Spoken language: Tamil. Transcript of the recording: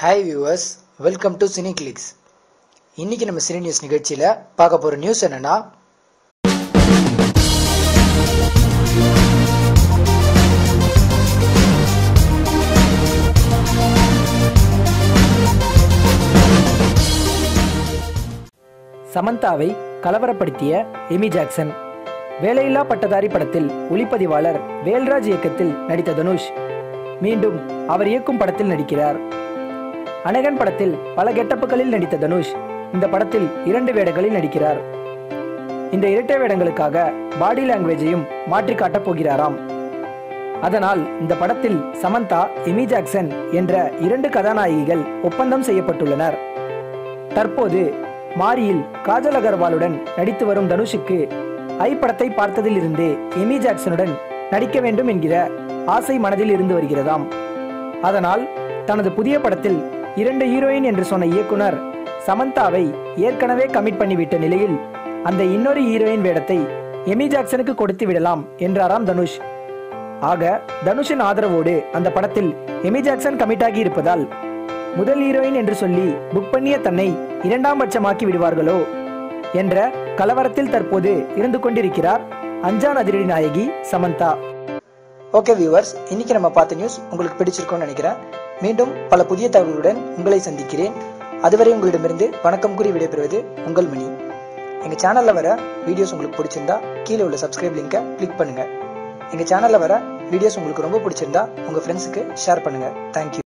Hi viewers, welcome to Cine Clicks. இன்னைக்கு நம்ம சினி நியூஸ் நிகழ்ச்சியில் பார்க்க போகிற நியூஸ் என்னன்னா, சமந்தாவை கலவரப்படுத்திய எமி ஜாக்சன். வேலையில்லா பட்டதாரி படத்தில் ஒளிப்பதிவாளர் வேல்ராஜ் இயக்கத்தில் நடித்த தனுஷ் மீண்டும் அவர் இயக்கும் படத்தில் நடிக்கிறார். அனகன் படத்தில் பல கெட்டப்புகளில் நடித்த தனுஷ் இந்த படத்தில் 2 வேடங்களில் நடிக்கிறார். இந்த இரட்டை வேடங்களுக்காக பாடி லாங்குவேஜையும் மாற்றி காட்டப் போகிறாராம். அதனால் இந்த படத்தில் சமந்தா, எமி ஜாக்சன் என்ற 2 கதாநாயகிகள் ஒப்பந்தம் செய்யப்பட்டுள்ளனர். தற்போது மாரியில் காஜல் அகர்வாலுடன் நடித்து வரும் தனுஷுக்கு ஐ படத்தை பார்த்ததில் இருந்தே எமி ஜாக்சனுடன் நடிக்க வேண்டும் என்கிற ஆசை மனதில் இருந்து வருகிறதாம். அதனால் தனது புதிய படத்தில் 2 ஹீரோயின் என்று சொன்ன இயக்குனர் சமந்தாவை ஏற்கனவே கமிட் பண்ணிவிட்ட நிலையில் அந்த இன்னொரு ஹீரோயின் வேடத்தை எமி ஜாக்சனுக்கு கொடுத்து விடலாம் என்றாராம் தனுஷ். ஆக தனுஷின் ஆதரவோடு அந்த படத்தில் எமி ஜாக்சன் கமிட் ஆகி இருப்பதால் முதல் ஹீரோயின் என்று சொல்லி புக் பண்ணிய தன்னை 2ஆம் பட்சமாக்கி விடுவார்களோ என்ற கலவரத்தில் தற்போது இருந்து கொண்டிருக்கிறார் அஞ்சான் அதிரடி நாயகி சமந்தா. ஓகே வியூவர்ஸ், இன்னைக்கு நம்ம பார்த்த நியூஸ் உங்களுக்கு பிடிச்சிருக்கும்னு நினைக்கிறேன். மீண்டும் பல புதிய தகவல்களுடன் உங்களை சந்திக்கிறேன். அதுவரை உங்களிடமிருந்து வணக்கம் கூறி விடைபெறுவது உங்கள் மணி. எங்க சேனல்ல வர வீடியோஸ் உங்களுக்கு பிடிச்சிருந்தா கீழே உள்ள சப்ஸ்கிரைப் லிங்கை கிளிக் பண்ணுங்க. எங்க சேனல்ல வர வீடியோஸ் உங்களுக்கு ரொம்ப பிடிச்சிருந்தா உங்க ஃப்ரெண்ட்ஸுக்கு ஷேர் பண்ணுங்க. தேங்க்யூ.